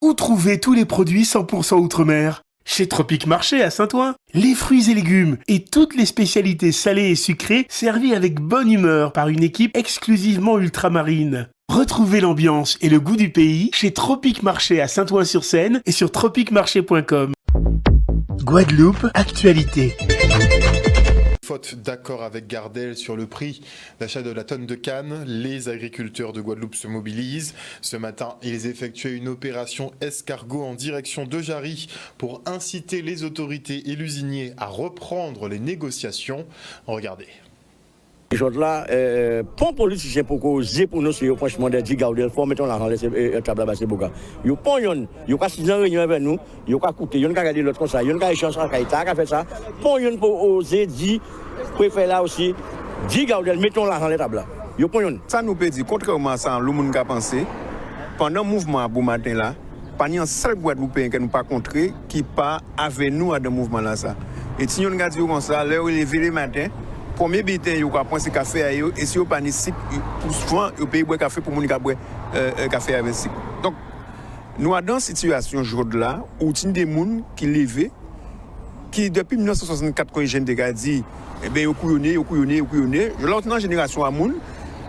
Où trouver tous les produits 100% Outre-mer? Chez Tropique Marché à Saint-Ouen. Les fruits et légumes et toutes les spécialités salées et sucrées servies avec bonne humeur par une équipe exclusivement ultramarine. Retrouvez l'ambiance et le goût du pays chez Tropique Marché à Saint-Ouen-sur-Seine et sur tropiquemarché.com. Guadeloupe, actualité. Faute d'accord avec Gardel sur le prix d'achat de la tonne de canne, les agriculteurs de Guadeloupe se mobilisent. Ce matin, ils effectuaient une opération escargot en direction de Jarry pour inciter les autorités et l'usinier à reprendre les négociations. Regardez. Là, pour politicien pour causer pour nous, c'est franchement des 10 Gaudel, faut mettre l'argent et table là c'est boga. Yo pon yon, yo ka 6 ans réunion avec nous, yo ka coûter, yon ka regarder l'autre comme ça, yon ka échange avec Kaita, ka fait ça. Pon yon pour oser dire préfère là aussi 10 Gaudel, mettons l'argent les table là. Yo pon yon. Ça nous peut dire contrairement à ça, le monde a pensé pendant le mouvement à bon matin là, pas ni un seul Guadeloupéen que nous pas contré qui pas avec nous à dans mouvement là ça. Et si on a dit comme ça, l'heure il est levé le matin. Premier bitin, il y a un café à eux, et si vous n'avez pas souvent, vous payez un café pour mon café avec eux. Donc, nous sommes dans une situation aujourd'hui là où il y a des gens qui lèvent, qui depuis 1964, quand les jeunes dit, eh bien, ils couillonnent. Je l'entends dans la génération à gens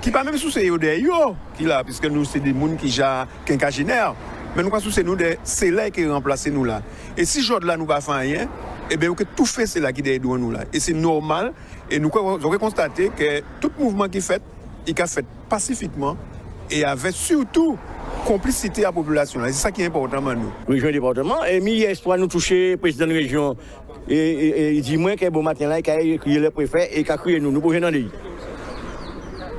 qui pas même sous ces d'ailleurs, qui là, puisque nous, c'est des gens qui sont quinquagénaires, mais nous, sous nous, c'est là qui remplacent nous là. Et si aujourd'hui là, nous ne faisons rien, eh bien, tout fait, c'est là qui est derrière nous là. Et c'est normal. Et nous avons constaté que tout mouvement qui fait, il a fait pacifiquement et avec surtout complicité à la population. C'est ça qui est important pour nous. Région département, et hier soir, nous touchons le président de la région. Et il dit, moi, qu'il bon matin là, il a crié le préfet et il a crié nous. Nous pouvons aller.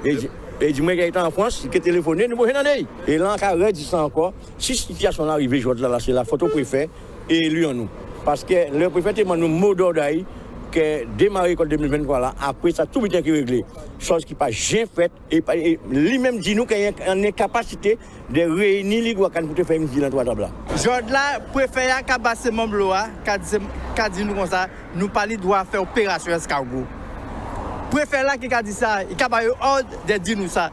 Et dit, moi, qu'il est en France, il a téléphoné, nous pouvons aller. Et là, il a redit ça encore. Si cette situation est arrivée aujourd'hui là, c'est la photo préfet et lui en nous. Parce que le préfet est nous mot d'ordre que démarrer l'école 2023 là, après ça, tout bien qui est réglé. Chose qui n'est pas jamais faite. Et lui-même dit nous qu'il y a une incapacité de réunir les gars pour faire une ville dans trois tables là. Aujourd'hui, là, préfet qui a passé mon bloc, qui a dit nous comme ça, nous parler doit faire opération escargot. Préfet là qui a dit ça, il a eu ordre de dire nous ça.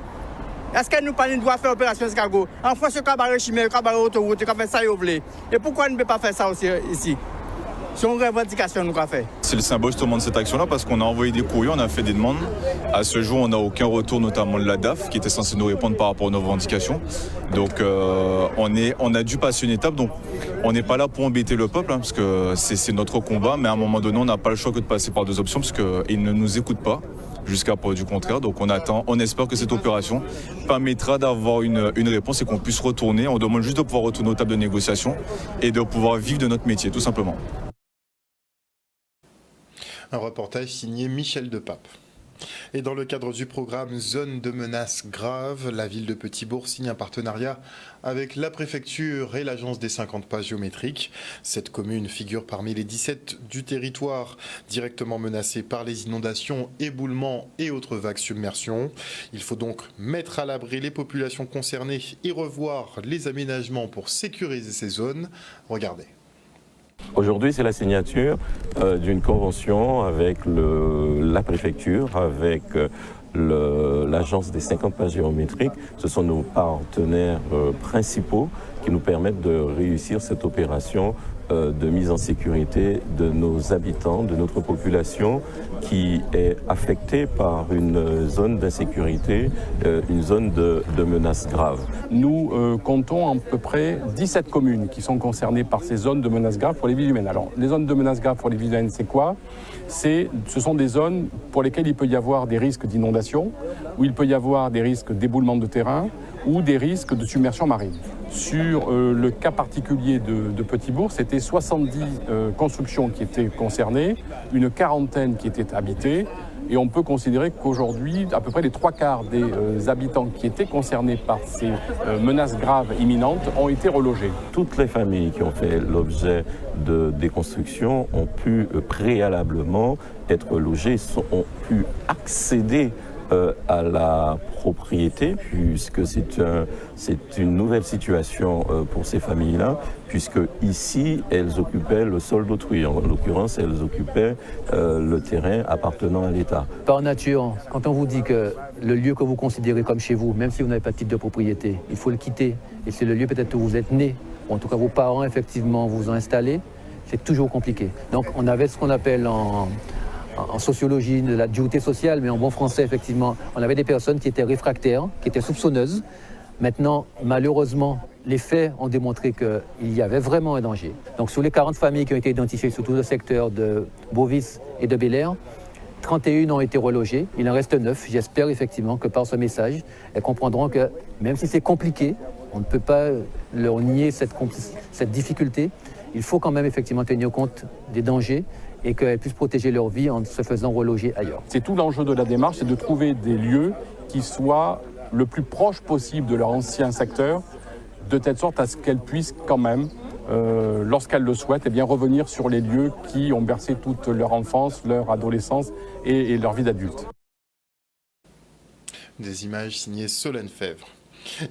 Est-ce que nous parlons doit faire opération escargot? En France, il y a un chimère, il y a une autoroute, il y a fait ça et voulez. Et pourquoi on ne peut pas faire ça aussi ici? C'est une revendication que nous avons fait. C'est le symbole justement de cette action-là parce qu'on a envoyé des courriers, on a fait des demandes. À ce jour, on n'a aucun retour, notamment de la DAF, qui était censée nous répondre par rapport à nos revendications. Donc on a dû passer une étape. Donc on n'est pas là pour embêter le peuple, parce que c'est notre combat. Mais à un moment donné, on n'a pas le choix que de passer par deux options, parce qu'ils ne nous écoutent pas jusqu'à preuve du contraire. Donc on espère que cette opération permettra d'avoir une réponse et qu'on puisse retourner. On demande juste de pouvoir retourner aux tables de négociation et de pouvoir vivre de notre métier, tout simplement. Un reportage signé Michel Depape. Et dans le cadre du programme Zone de menaces graves, la ville de Petit-Bourg signe un partenariat avec la préfecture et l'agence des 50 pas géométriques. Cette commune figure parmi les 17 du territoire directement menacés par les inondations, éboulements et autres vagues submersion. Il faut donc mettre à l'abri les populations concernées et revoir les aménagements pour sécuriser ces zones. Regardez. Aujourd'hui, c'est la signature d'une convention avec la préfecture, avec l'agence des 50 pas géométriques. Ce sont nos partenaires principaux qui nous permettent de réussir cette opération de mise en sécurité de nos habitants, de notre population qui est affectée par une zone d'insécurité, une zone de menaces graves. Nous comptons à peu près 17 communes qui sont concernées par ces zones de menaces graves pour les vies humaines. Alors, les zones de menaces graves pour les vies humaines, c'est quoi? Ce sont des zones pour lesquelles il peut y avoir des risques d'inondation, où il peut y avoir des risques d'éboulement de terrain, ou des risques de submersion marine. Sur le cas particulier de Petit-Bourg, c'était 70 constructions qui étaient concernées, une quarantaine qui étaient habitées, et on peut considérer qu'aujourd'hui, à peu près les 3/4 des habitants qui étaient concernés par ces menaces graves imminentes ont été relogés. Toutes les familles qui ont fait l'objet de déconstruction ont pu préalablement être logées, ont pu accéder à la propriété, puisque c'est une nouvelle situation pour ces familles-là, puisque ici, elles occupaient le sol d'autrui. En l'occurrence, elles occupaient le terrain appartenant à l'État. Par nature, quand on vous dit que le lieu que vous considérez comme chez vous, même si vous n'avez pas de titre de propriété, il faut le quitter, et c'est le lieu peut-être où vous êtes né, ou en tout cas vos parents effectivement vous ont installé, c'est toujours compliqué. Donc on avait ce qu'on appelle en sociologie de la dureté sociale, mais en bon français effectivement, on avait des personnes qui étaient réfractaires, qui étaient soupçonneuses. Maintenant, malheureusement, les faits ont démontré qu'il y avait vraiment un danger. Donc sur les 40 familles qui ont été identifiées sur tout le secteur de Bovis et de Bel-Air, 31 ont été relogées, il en reste 9. J'espère effectivement que par ce message, elles comprendront que même si c'est compliqué, on ne peut pas leur nier cette difficulté. Il faut quand même effectivement tenir compte des dangers et qu'elles puissent protéger leur vie en se faisant reloger ailleurs. C'est tout l'enjeu de la démarche, c'est de trouver des lieux qui soient le plus proche possible de leur ancien secteur, de telle sorte à ce qu'elles puissent quand même, lorsqu'elles le souhaitent, eh bien, revenir sur les lieux qui ont bercé toute leur enfance, leur adolescence et leur vie d'adulte. Des images signées Solène Fèvre.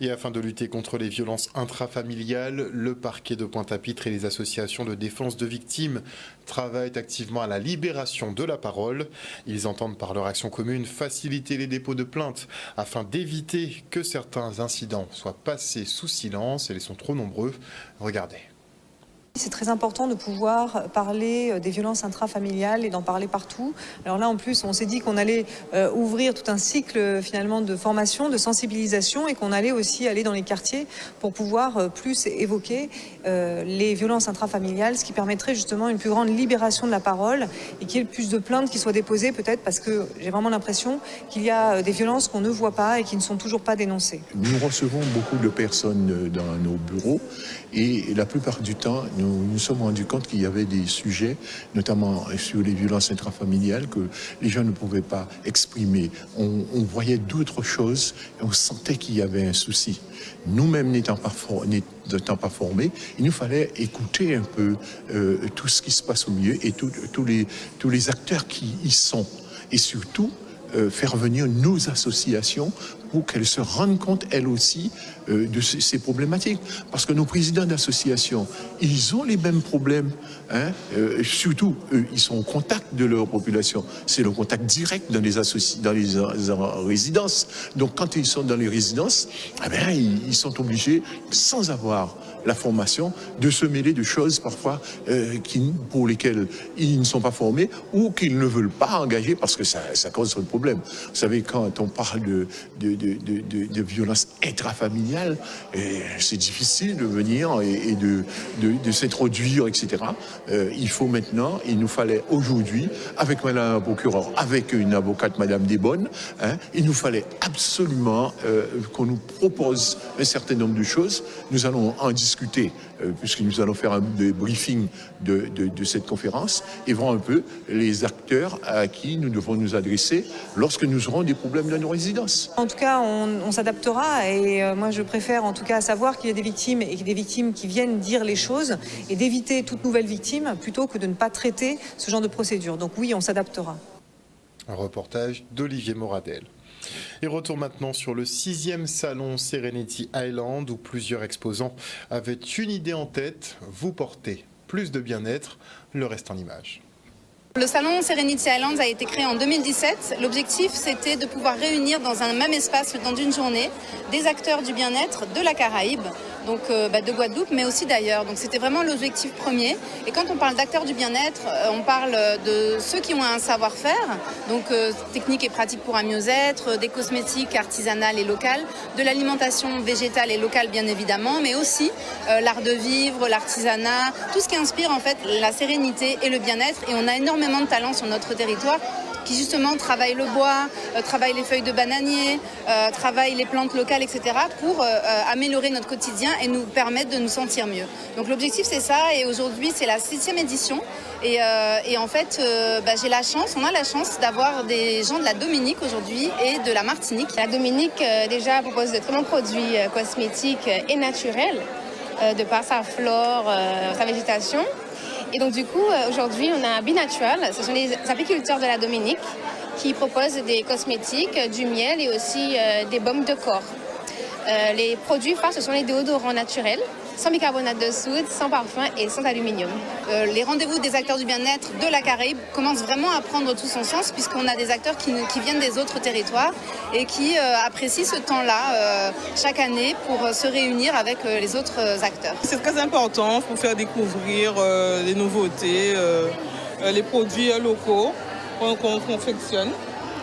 Et afin de lutter contre les violences intrafamiliales, le parquet de Pointe-à-Pitre et les associations de défense de victimes travaillent activement à la libération de la parole. Ils entendent par leur action commune faciliter les dépôts de plaintes afin d'éviter que certains incidents soient passés sous silence et ils sont trop nombreux. Regardez. C'est très important de pouvoir parler des violences intrafamiliales et d'en parler partout. Alors là, en plus, on s'est dit qu'on allait ouvrir tout un cycle finalement de formation, de sensibilisation et qu'on allait aussi aller dans les quartiers pour pouvoir plus évoquer les violences intrafamiliales, ce qui permettrait justement une plus grande libération de la parole et qu'il y ait plus de plaintes qui soient déposées peut-être parce que j'ai vraiment l'impression qu'il y a des violences qu'on ne voit pas et qui ne sont toujours pas dénoncées. Nous recevons beaucoup de personnes dans nos bureaux et la plupart du temps, nous sommes rendus compte qu'il y avait des sujets, notamment sur les violences intrafamiliales, que les gens ne pouvaient pas exprimer. On voyait d'autres choses et on sentait qu'il y avait un souci. Nous-mêmes n'étant pas formés, il nous fallait écouter un peu tout ce qui se passe au milieu et tous les acteurs qui y sont. Et surtout, faire venir nos associations pour qu'elles se rendent compte, elles aussi, de ces problématiques. Parce que nos présidents d'associations, ils ont les mêmes problèmes. Surtout, eux, ils sont au contact de leur population. C'est le contact direct dans les résidences. Donc, quand ils sont dans les résidences, eh bien, ils sont obligés, sans avoir la formation, de se mêler de choses parfois pour lesquelles ils ne sont pas formés ou qu'ils ne veulent pas engager parce que ça cause un problème. Vous savez, quand on parle de violence intrafamiliale, c'est difficile de venir et de s'introduire, etc. Il nous fallait aujourd'hui, avec Madame la procureure, avec une avocate, Madame Desbonnes, il nous fallait absolument qu'on nous propose un certain nombre de choses. Nous allons en discuter puisque nous allons faire un briefing de cette conférence et voir un peu les acteurs à qui nous devons nous adresser lorsque nous aurons des problèmes dans nos résidences. En tout cas, on s'adaptera et moi je préfère en tout cas savoir qu'il y a des victimes et des victimes qui viennent dire les choses et d'éviter toute nouvelle victime plutôt que de ne pas traiter ce genre de procédure. Donc oui, on s'adaptera. Un reportage d'Olivier Moradel. Et retour maintenant sur le 6e salon Serenity Island où plusieurs exposants avaient une idée en tête, vous porter plus de bien-être, le reste en images. Le salon Serenity Islands a été créé en 2017. L'objectif, c'était de pouvoir réunir dans un même espace, dans une journée, des acteurs du bien-être de la Caraïbe, donc de Guadeloupe, mais aussi d'ailleurs. Donc c'était vraiment l'objectif premier. Et quand on parle d'acteurs du bien-être, on parle de ceux qui ont un savoir-faire, donc techniques et pratiques pour un mieux-être, des cosmétiques artisanales et locales, de l'alimentation végétale et locale bien évidemment, mais aussi l'art de vivre, l'artisanat, tout ce qui inspire en fait la sérénité et le bien-être. Et on a énormément de talents sur notre territoire qui justement travaillent le bois, travaillent les feuilles de bananier, travaillent les plantes locales, etc. pour améliorer notre quotidien et nous permettre de nous sentir mieux. Donc l'objectif c'est ça et aujourd'hui c'est la 6e édition et en fait on a la chance d'avoir des gens de la Dominique aujourd'hui et de la Martinique. La Dominique déjà propose de très bons produits cosmétiques et naturels de par sa flore, sa végétation. Et donc du coup, aujourd'hui, on a Binatural, ce sont les apiculteurs de la Dominique qui proposent des cosmétiques, du miel et aussi des baumes de corps. Les produits phares, ce sont les déodorants naturels sans bicarbonate de soude, sans parfum et sans aluminium. Les rendez-vous des acteurs du bien-être de la Caraïbe commencent vraiment à prendre tout son sens puisqu'on a des acteurs qui viennent des autres territoires et qui apprécient ce temps-là chaque année pour se réunir avec les autres acteurs. C'est très important pour faire découvrir les nouveautés, les produits locaux qu'on confectionne.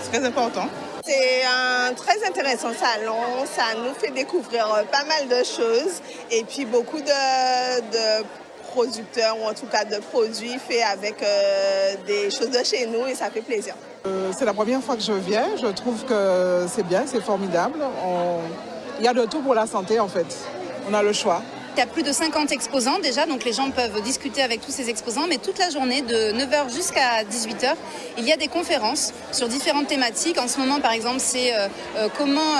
C'est très important. C'est un très intéressant salon, ça nous fait découvrir pas mal de choses et puis beaucoup de producteurs ou en tout cas de produits faits avec des choses de chez nous et ça fait plaisir. C'est la première fois que je viens, je trouve que c'est bien, c'est formidable. Il y a de tout pour la santé en fait, on a le choix. Il y a plus de 50 exposants déjà, donc les gens peuvent discuter avec tous ces exposants, mais toute la journée, de 9h jusqu'à 18h, il y a des conférences sur différentes thématiques. En ce moment, par exemple, c'est comment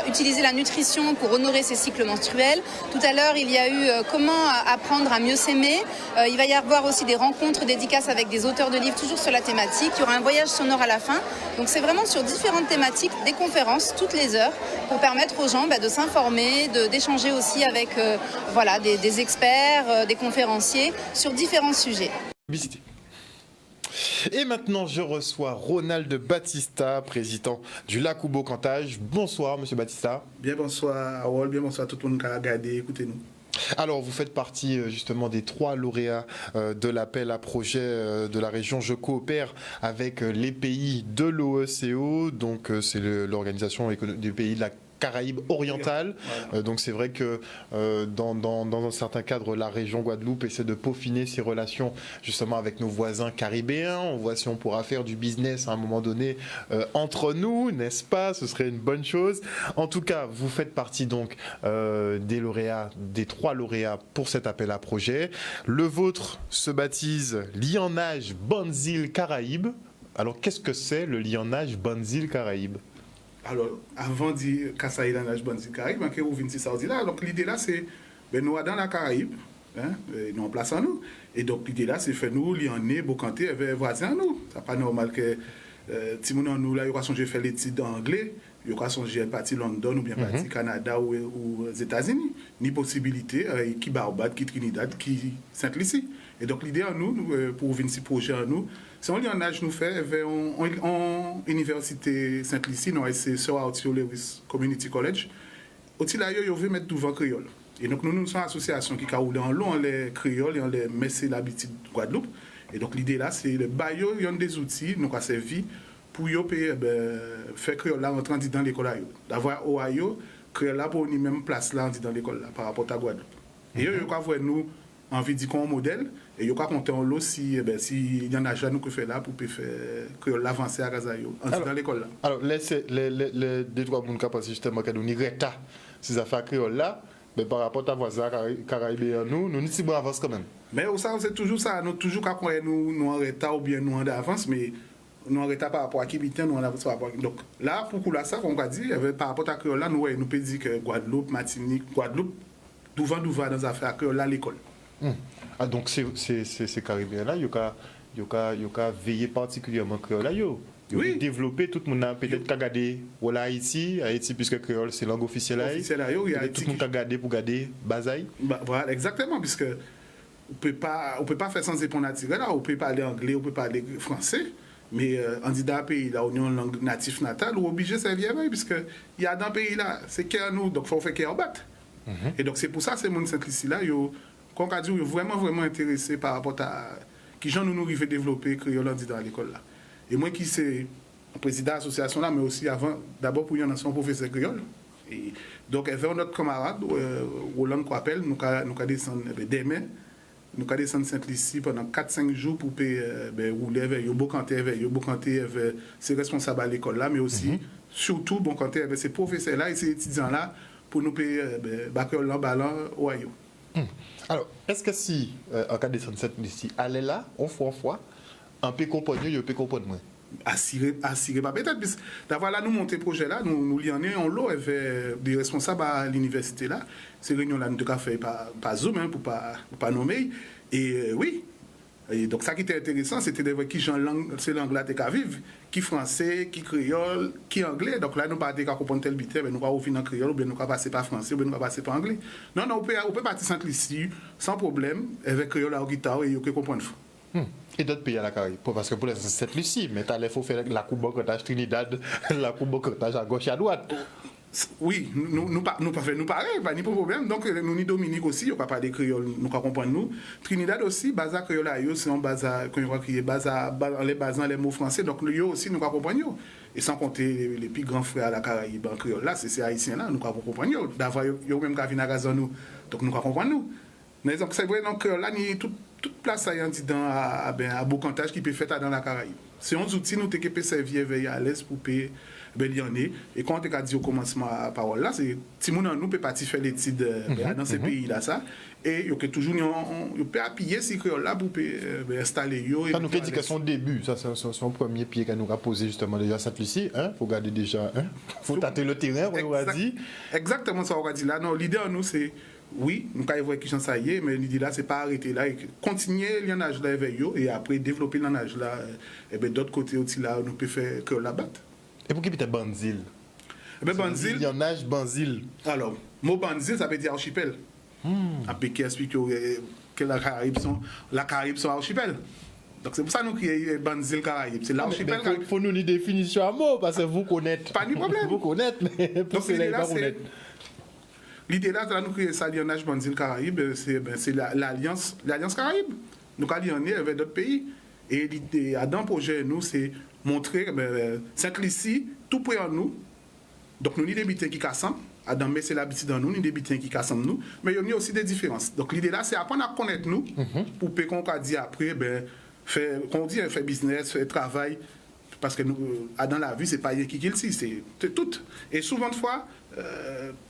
utiliser la nutrition pour honorer ses cycles menstruels. Tout à l'heure, il y a eu comment apprendre à mieux s'aimer. Il va y avoir aussi des rencontres dédicaces avec des auteurs de livres, toujours sur la thématique. Il y aura un voyage sonore à la fin. Donc c'est vraiment sur différentes thématiques, des conférences toutes les heures, pour permettre aux gens de s'informer, d'échanger aussi avec des experts, des conférenciers sur différents sujets. Et maintenant, je reçois Ronald Batista, président du Lac-Oubo Cantage. Bonsoir, monsieur Batista. Bien bonsoir, Harold. Bien bonsoir à tout le monde qui a regardé. Écoutez-nous. Alors, vous faites partie justement des 3 lauréats de l'appel à projet de la région Je coopère avec les pays de l'OECO. Donc, c'est l'organisation des pays de la Caraïbes orientales. Donc c'est vrai que dans un certain cadre, la région Guadeloupe essaie de peaufiner ses relations justement avec nos voisins caribéens. On voit si on pourra faire du business à un moment donné entre nous, n'est-ce pas? Ce serait une bonne chose. En tout cas, vous faites partie donc des lauréats, des 3 lauréats pour cet appel à projet. Le vôtre se baptise Lianage Banzil Caraïbes. Alors qu'est-ce que c'est le Lianage Banzil Caraïbes? Alors, avant de dire Kassaï dans l'âge Banzil Caraïbe, on a vu ça là. Donc, l'idée là, c'est nous dans la Caraïbe, nous en place en nous. Et donc, l'idée là, c'est faire nous, lianer, bocanter avec voisins nous. C'est pas normal que si nous là, il y a changé faire l'étude anglais, il y a changé parti London ou bien parti Canada ou aux États-Unis. Ni possibilité, qui Barbade, qui Trinidad, qui Saint-Lucie. Et donc, l'idée en nous, pour venir ce projet en nous, c'est un lianage nous fait en Université Saint-Lucie, nous c'est Sir Arthur Lewis Community College. Au-dessus là, ils veulent mettre devant créole. Et donc nous sommes une association qui a roulé en long les créoles et en les messer l'habitude de Guadeloupe. Et donc l'idée là, c'est le baillot, il y a des outils nous a servi pour faire créole là entrer dans l'école. D'avoir Ohio, créole là pour une même place là dans l'école là par rapport à Guadeloupe. Et eux, ils voir nous envie de dire qu'on modèle et il y a compter en lot si y en a déjà nous que fait là pour faire que l'avancer à Gazayo dans l'école là. Alors les deux trois monde capable justement que nous reta ces affaires créole là mais par rapport à voisins caribéens nous si bon avance quand même. Mais ça c'est toujours ça nous toujours quand nous en retard ou bien nous en avance mais nous en retard par rapport à Kibitin nous en avance par rapport donc là pour là ça qu'on va dire par rapport à créole là nous peut dire que Guadeloupe Martinique Guadeloupe d'ouvant dans les affaires créole là l'école. Ah donc c'est caribéen là, il y a veillé particulièrement créole là yo. Oui. Développer tout le monde a peut-être qu'à garder voilà Haïti puisque créole c'est langue officielle là. Tout le monde a gardé pour garder basaï. Voilà exactement puisque on peut pas faire sans éponge naturelle là, on peut parler anglais, on peut parler français. Mais en disant un pays là où nous une langue native natale, on est obligé de servir puisque il y a dans le pays là, c'est cœur nous donc faut faire cœur battre. Et donc c'est pour ça ces monde Saint-Lucie là yo qu'on a dit vraiment intéressé par rapport à qui gens nous arrivent à développer créole dans l'école là. Et moi qui c'est président de l'association là mais aussi avant d'abord pour y en son professeur créole. Et donc avec notre camarade Roland qu'on appelle nous descendre demain nous descendre Saint-Lucie pendant 4-5 jours pour rouler avec yo bocanter avec ses responsables à l'école là mais aussi surtout bocanter avec ces professeurs là et ces étudiants là pour nous payer créole là ballon Ohio. Alors, est-ce que si, en cas de cette ici, aller là, on fois, un peu comprendre mieux, un peu comprendre moins? Assurer pas peut-être, parce d'avoir là, nous monter projet là, nous y en est en lot avec des responsables à l'université là. Ces réunions là, nous devons faire par Zoom, pour pas nommer. Et oui, Et donc ça qui était intéressant, c'était de voir qui c'est l'anglais qui vivent, qui français, qui créole, qui anglais. Donc là, nous ne pouvons pas comprendre tel bité, mais nous pouvons finir en créole, ou bien nous pouvons passer par français, ou bien nous pouvons passer par anglais. Non, on peut partir sans ici, sans problème, avec créole à la guitare, et vous pouvez comprendre. Et d'autres pays à la Caraïbe, parce que pour l'instant c'est Sainte-Lucie, mais il faut faire la coupe bocotage Trinidad, la coupe bocotage à gauche et à droite. Oui, nous pareil, pas ni problème. Donc nous ni Dominique aussi, on ne peut pas parler créole, nous comprenons nous. Trinidad aussi, baza créole c'est un baza quand on va crier baza les bazans les mots français. Donc nous aussi nous comprenons. Et sans compter les plus grands frères à la Caraïbe en créole là, c'est haïtien là, nous comprenons. D'avoir yo même qui viennent à nous. Donc nous comprenons nous. Mais donc c'est vrai donc là ni toute place ça y en dit dans à Bocantage qui peut faire dans la Caraïbe. C'est un outil nous qui peut servir à l'aise pour payer et quand on a dit au commencement à la parole là, c'est si nous peut partir faire l'étude dans ces pays là ça et il y a toujours on peut appuyer ces créoles là pour installer yo. Ça nous fait dire que son début, ça c'est son premier pied qu'on nous a posé justement déjà à Sainte-Lucie, hein, faut garder déjà, hein, faut tâter le terrain, on va dire. Exactement ça on va dire là. Non, l'idée en nous c'est oui, nous avons voir qui ça y est, mais l'idée là c'est pas arrêter là et continuer l'enage là avec eux et après développer l'enage là et d'autre côté aussi là nous peut faire que la batte. Et pour qui peut-être Banzil? Banzil, il y en a Banzil. Alors, mot Banzil, ça veut dire archipel. Après, qui explique que la Caraïbe sont archipel. Donc, c'est pour ça que nous créons Banzil Caraïbe. C'est l'archipel. Il faut nous une définition à mot, parce que vous connaissez. Pas de problème. Vous connaissez, mais pour cela, pas connaître. L'idée là, nous créons ça, l'alliance Banzil Caraïbe, c'est l'alliance Caraïbe. Nous avons avec d'autres pays. Et l'idée, dans le projet, nous, c'est montrer Sainte-Lucie, tout près en nous. Donc, nous avons des bitins qui cassent. Adam, mais c'est l'habitude en nous, nous avons des bitins qui cassent nous. Mais il y a aussi des différences. Donc, l'idée là, c'est apprendre à connaître nous pour qu'on dit après, faire business, faire travail. Parce que nous, dans la vie, ce n'est pas rien qui le sait, c'est tout. Et souvent de fois,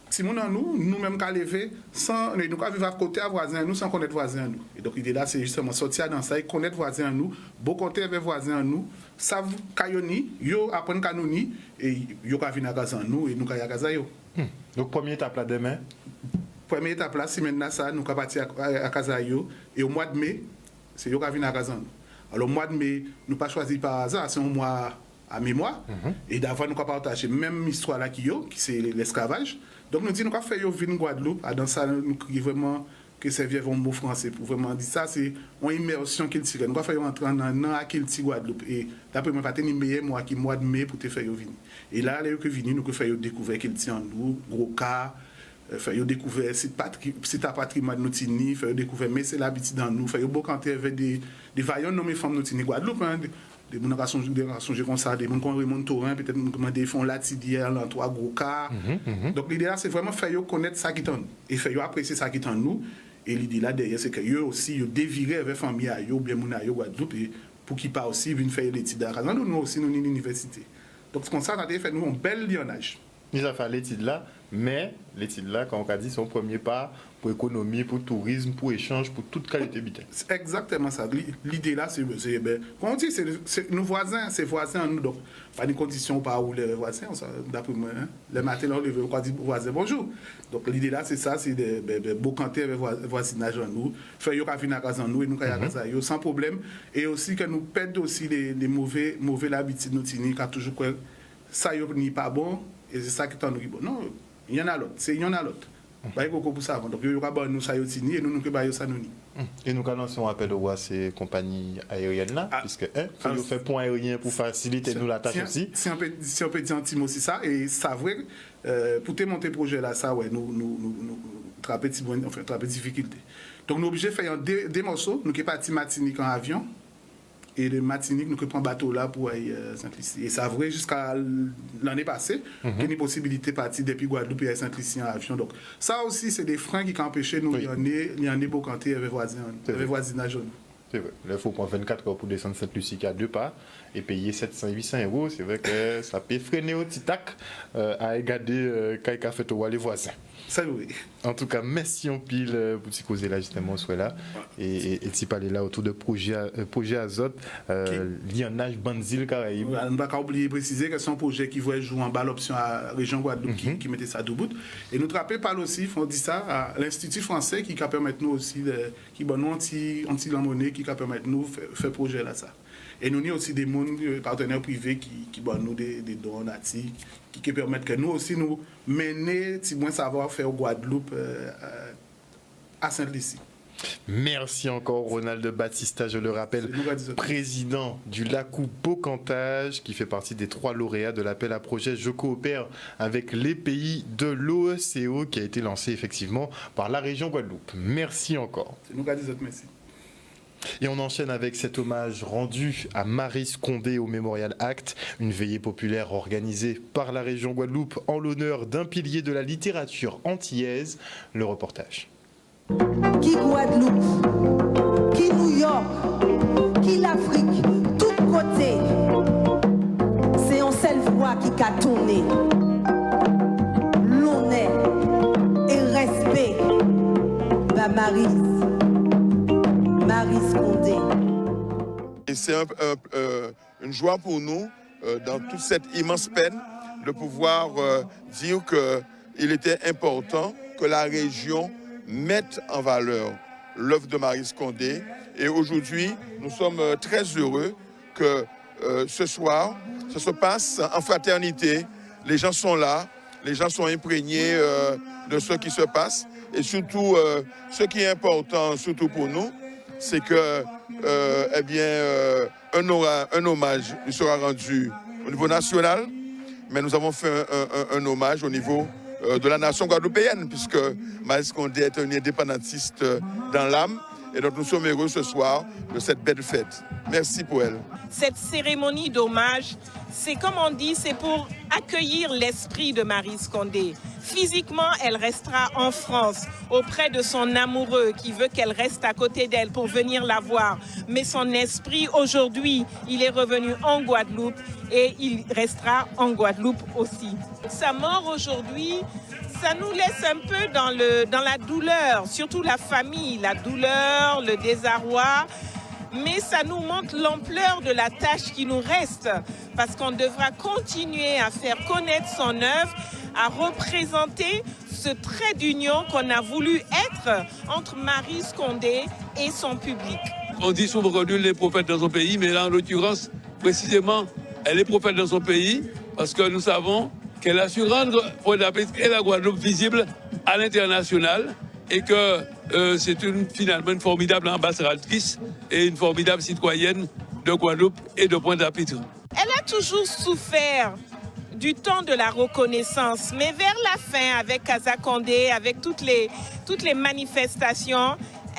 si nous-mêmes qu'à lever, nous qu'à vivre à côté à voisin nous sans connaître voisin nous. Et donc l'idée là c'est justement sortir dans ça et connaître voisin nous, beau côté avec voisin nous, savent kayoni, yo apprendre kanoni et yo ka venir à casa nous et nous ka ya casa yo. Donc première étape là demain. Première étape là c'est maintenant ça nous ka partir à casa yo et au mois de mai, c'est yo ka venir à casa nous. Alors au mois de mai, nous pas choisi par hasard, c'est un mois à mémoire et d'avant nous ka partager même histoire là qui c'est l'esclavage. Donc nous disons nous faire yo vin Guadeloupe, dans ça nous crions vraiment que c'est vieux mot français pour vraiment dire ça c'est une immersion qu'il tire. Nous faire entrer dans à qu'il tire Guadeloupe et d'après moi pas tenir meilleur mois qui mois de mai pour te faire yo venir. Et là les que venir nous faire yo découvrir qu'il tire en nous, gros cas faire yo découvrir site patrimoine nous tini, faire découvrir mais c'est l'habitude dans nous, faire yo beau canter avec des vaillants nommés femmes nous tini Guadeloupe des gens qui sont comme ça, des gens qui remontent Torrent, peut-être qui font l'atidière, l'entour gros cas. Donc l'idée là, c'est vraiment faire connaître ça qui t'en et faire apprécier ça qui t'en nous. Et l'idée là derrière, c'est que eux aussi, ils dévirent avec famille à eux, bien mon à eux, Guadeloupe, pour qu'ils pas aussi viennent faire l'étude à Casa. Nous aussi, nous, à l'université. Donc c'est comme ça qu'on a fait nous un bel lionnage. Ils ont fait l'étude là, mais l'étude là, quand on a dit, son premier pas pour l'économie, pour le tourisme, pour l'échange, pour toute qualité de c'est exactement ça. L'idée là, c'est quand on dit, c'est nos voisins, c'est voisins nous, donc pas des conditions pas où les voisins, d'après moi, le matin, on les veut voisins bonjour. Donc l'idée là, c'est ça, c'est de beau canter avec voisinage en nous, faire yo venir à casa nous et nous à casa yo sans problème, et aussi que nous perdons aussi les mauvais habitudes nous tenir, car toujours quoi, ça yo n'est pas bon. Et c'est ça qui t'en bon. Non, il y en a l'autre. Il y en a l'autre. Il y a beaucoup pour ça. Donc, il y aura nous ça yotini et nous que ça nous. Et nous lançons un appel à ces compagnies aériennes là, puisque il faut faire point aérien pour faciliter nous la tâche aussi. Si on peut dire un petit mot aussi ça, et ça vrai, pour te monter projet là, ça, ouais, nous traper difficulté. Donc, nous sommes obligés de faire des morceaux. Nous sommes partis Martinique en avion. Et de Martinique, nous prenons bateau là pour aller Sainte-Lucie. Et ça vrai jusqu'à l'année passée, qu'il y a une possibilité de partir depuis Guadeloupe et Sainte-Lucie en avion. Donc, ça aussi, c'est des freins qui ont empêché nous, il y en a beaucoup quand il y avait voisinage. C'est vrai. Il faut prendre 24 heures pour descendre Sainte-Lucie qui a 2 pas et payer 700-800 euros. C'est vrai que ça peut freiner au petit tac à regarder quand il a fait les voisins. Salut, oui. En tout cas, merci en pile pour causer là justement soit là et si parler là autour de projet Azote Lianage Banzil Caraïbes. On ne va pas oublier de préciser que c'est un projet qui voulait jouer en bas l'option à la région Guadeloupe qui mettait ça debout. Et nous rappelons parle aussi, on dit ça à l'Institut français qui permet nous aussi qui bon nous anti-monnaie qui permet nous faire projet là ça. Et nous avons aussi des partenaires privés qui donnent nous des dons qui permettent que nous aussi nous mener, si moins savoir-faire au Guadeloupe à Sainte-Lucie. Merci encore Ronald Batista, je le rappelle, président du LACU Bocantage, qui fait partie des 3 lauréats de l'appel à projet Je coopère avec les pays de l'OECO, qui a été lancé effectivement par la région Guadeloupe. Merci encore. C'est nous qui disons merci. Et on enchaîne avec cet hommage rendu à Maryse Condé au Memorial Act, une veillée populaire organisée par la région Guadeloupe en l'honneur d'un pilier de la littérature antillaise. Le reportage. Qui Guadeloupe, qui New York, qui l'Afrique, tout côté, c'est une seule voix qui a tourné. L'honneur et respect, Maryse Condé. Et c'est une joie pour nous, dans toute cette immense peine, de pouvoir dire qu'il était important que la région mette en valeur l'œuvre de Maryse Condé. Et aujourd'hui, nous sommes très heureux que ce soir, ça se passe en fraternité. Les gens sont là, les gens sont imprégnés de ce qui se passe. Et surtout, ce qui est important, surtout pour nous, c'est que un hommage lui sera rendu au niveau national, mais nous avons fait un hommage au niveau de la nation guadeloupéenne, puisque Maryse Condé est un indépendantiste dans l'âme. Et donc nous sommes heureux ce soir de cette belle fête. Merci pour elle. Cette cérémonie d'hommage, c'est comme on dit, c'est pour accueillir l'esprit de Maryse Condé. Physiquement, elle restera en France, auprès de son amoureux qui veut qu'elle reste à côté d'elle pour venir la voir. Mais son esprit, aujourd'hui, il est revenu en Guadeloupe et il restera en Guadeloupe aussi. Sa mort aujourd'hui, ça nous laisse un peu dans la douleur, surtout la famille, la douleur, le désarroi. Mais ça nous montre l'ampleur de la tâche qui nous reste, parce qu'on devra continuer à faire connaître son œuvre, à représenter ce trait d'union qu'on a voulu être entre Maryse Condé et son public. On dit souvent que nul n'est prophète dans son pays, mais là, en l'occurrence, précisément, elle est prophète dans son pays, parce que nous savons qu'elle a su rendre Pointe-à-Pitre et la Guadeloupe visible à l'international, et que c'est finalement une formidable ambassadrice et une formidable citoyenne de Guadeloupe et de Pointe-à-Pitre. Elle a toujours souffert du temps de la reconnaissance, mais vers la fin, avec Casa Condé, avec toutes les manifestations,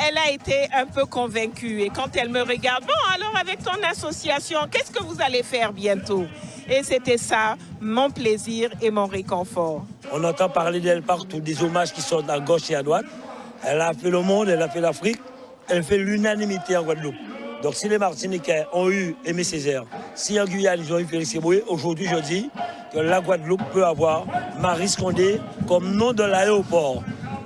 elle a été un peu convaincue. Et quand elle me regarde, bon, alors avec ton association, qu'est-ce que vous allez faire bientôt? Et c'était ça, mon plaisir et mon réconfort. On entend parler d'elle partout, des hommages qui sortent à gauche et à droite. Elle a fait le monde, elle a fait l'Afrique, elle fait l'unanimité en Guadeloupe. Donc si les Martiniquais ont eu Aimé Césaire, si en Guyane ils ont eu Félix Eboué, aujourd'hui je dis que la Guadeloupe peut avoir Maryse Condé comme nom de l'aéroport.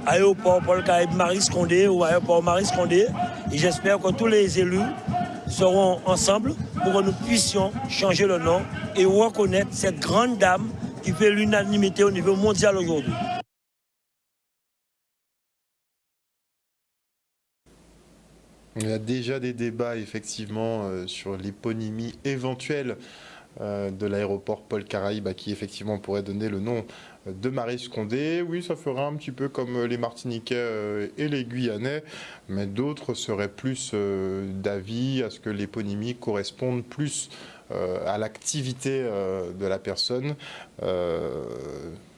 Aéroport Paul Caraïbes Maryse Condé ou aéroport Maryse Condé. Et j'espère que tous les élus seront ensemble pour que nous puissions changer le nom et reconnaître cette grande dame qui fait l'unanimité au niveau mondial aujourd'hui. Il y a déjà des débats effectivement sur l'éponymie éventuelle de l'aéroport Paul Caraïbes à qui effectivement on pourrait donner le nom de Maryse Condé. Oui, ça fera un petit peu comme les Martiniquais et les Guyanais, mais d'autres seraient plus d'avis à ce que l'éponymie corresponde plus à l'activité de la personne.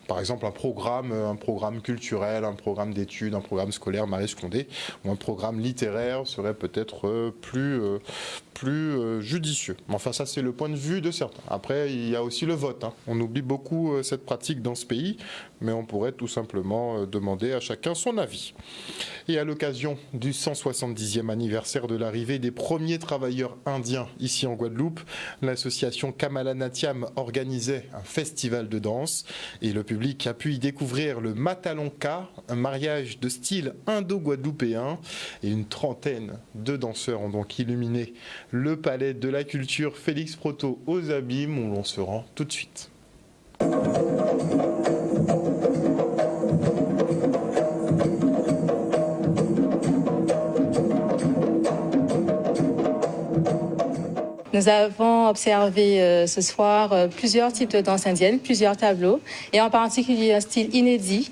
Par exemple, un programme culturel, un programme d'études, un programme scolaire Maryse Condé, ou un programme littéraire serait peut-être plus judicieux. Mais enfin, ça, c'est le point de vue de certains. Après, il y a aussi le vote. On oublie beaucoup cette pratique dans ce pays, mais on pourrait tout simplement demander à chacun son avis. Et à l'occasion du 170e anniversaire de l'arrivée des premiers travailleurs indiens ici en Guadeloupe, l'association Kamala Natiam organisait un festival de danse et le public a pu y découvrir le Matalonka, un mariage de style indo-guadeloupéen, et une trentaine de danseurs ont donc illuminé le palais de la culture Félix Proto aux Abîmes, où l'on se rend tout de suite. Nous avons observé ce soir plusieurs types de danse indienne, plusieurs tableaux, et en particulier un style inédit,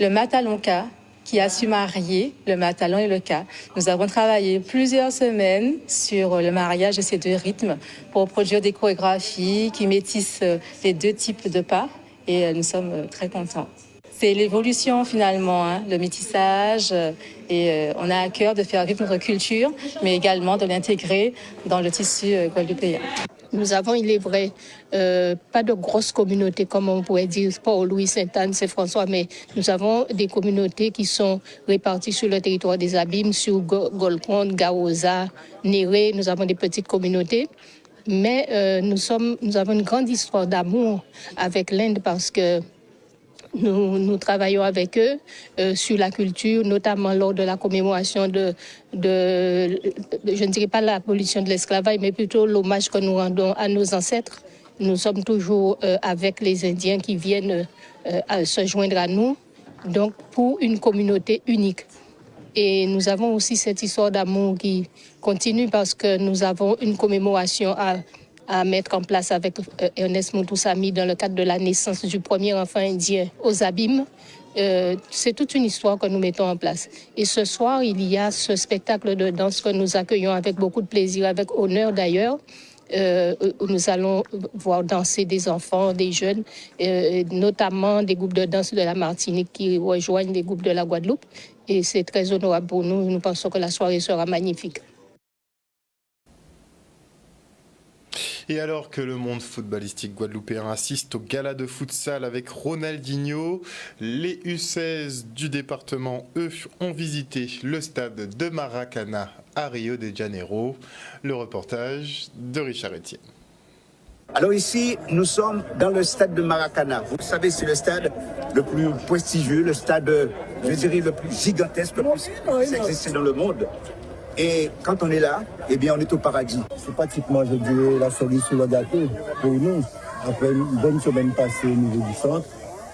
le Matalonka, qui a su marier le matalon et le ka. Nous avons travaillé plusieurs semaines sur le mariage de ces deux rythmes pour produire des chorégraphies qui métissent les deux types de pas, et nous sommes très contents. C'est l'évolution finalement, le métissage, et on a à cœur de faire vivre notre culture, mais également de l'intégrer dans le tissu guadeloupéen. Nous avons, il est vrai, pas de grosses communautés comme on pourrait dire Port-Louis, Sainte-Anne, Saint-François, mais nous avons des communautés qui sont réparties sur le territoire des Abîmes, sur Golconde, Garosa, Néré. Nous avons des petites communautés. Mais nous avons une grande histoire d'amour avec l'Inde parce que nous travaillons avec eux sur la culture, notamment lors de la commémoration de je ne dirais pas l'abolition de l'esclavage, mais plutôt l'hommage que nous rendons à nos ancêtres. Nous sommes toujours avec les Indiens qui viennent se joindre à nous, donc pour une communauté unique. Et nous avons aussi cette histoire d'amour qui continue parce que nous avons une commémoration à mettre en place avec Ernest Moutoussamy dans le cadre de la naissance du premier enfant indien aux Abîmes. C'est toute une histoire que nous mettons en place. Et ce soir, il y a ce spectacle de danse que nous accueillons avec beaucoup de plaisir, avec honneur d'ailleurs, où nous allons voir danser des enfants, des jeunes, notamment des groupes de danse de la Martinique qui rejoignent les groupes de la Guadeloupe. Et c'est très honorable pour nous. Nous pensons que la soirée sera magnifique. Et alors que le monde footballistique guadeloupéen assiste au gala de futsal avec Ronaldinho, les U16 du département, eux, ont visité le stade de Maracana à Rio de Janeiro. Le reportage de Richard Etienne. Alors ici, nous sommes dans le stade de Maracana. Vous savez, c'est le stade le plus prestigieux, le stade, je dirais, le plus gigantesque, le plus existé dans le monde. Et quand on est là, eh bien, on est au paradis. C'est pratiquement, je dirais, la cerise sur le gâteau pour nous. Après une bonne semaine passée au niveau du centre.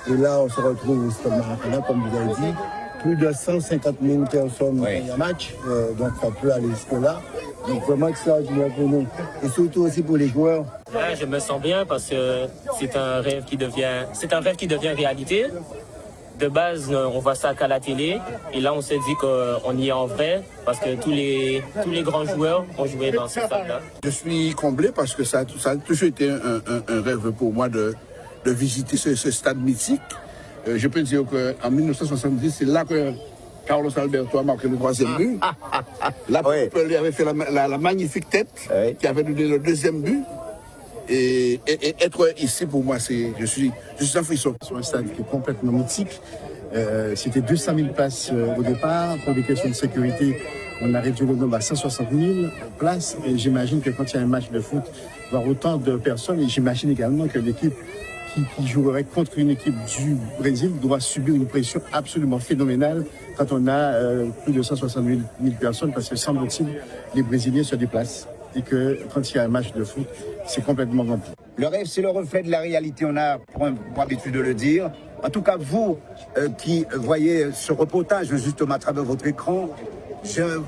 Et là, on se retrouve au stade Maracana, comme vous avez dit. Plus de 150 000 personnes en match. Donc, ça peut aller jusque-là. Donc, vraiment extraordinaire pour nous. Et surtout aussi pour les joueurs. Là, je me sens bien parce que c'est un rêve qui devient réalité. De base, on voit ça qu'à la télé, et là on s'est dit qu'on y est en vrai, parce que tous les grands joueurs ont joué dans ce stade-là. Je suis comblé parce que ça a toujours été un rêve pour moi de visiter ce stade mythique. Je peux dire qu'en 1970, c'est là que Carlos Alberto a marqué le 3e but. Là, il avait fait la magnifique tête qui avait donné le 2e but. Et être ici, pour moi, je suis un frisson. C'est un stade qui est complètement mythique. C'était 200 000 places au départ. Pour des questions de sécurité, on a réduit le nombre à 160 000 places. Et j'imagine que quand il y a un match de foot, il y aura autant de personnes. Et j'imagine également que l'équipe qui jouerait contre une équipe du Brésil doit subir une pression absolument phénoménale quand on a plus de 160 000 personnes, parce que semble-t-il, les Brésiliens se déplacent. Et que quand il y a un match de foot, c'est complètement rempli. Le rêve, c'est le reflet de la réalité, on a pour habitude de le dire. En tout cas, vous qui voyez ce reportage justement à travers votre écran, je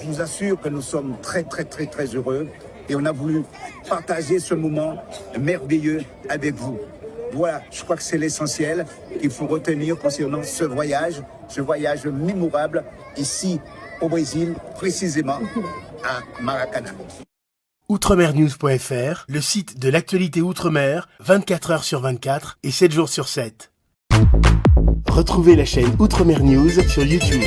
vous assure que nous sommes très, très, très, très heureux. Et on a voulu partager ce moment merveilleux avec vous. Voilà, je crois que c'est l'essentiel qu'il faut retenir concernant ce voyage mémorable ici au Brésil, précisément à Maracana. Outremernews.fr, le site de l'actualité Outre-mer, 24 heures sur 24 et 7 jours sur 7. Retrouvez la chaîne Outremer News sur YouTube.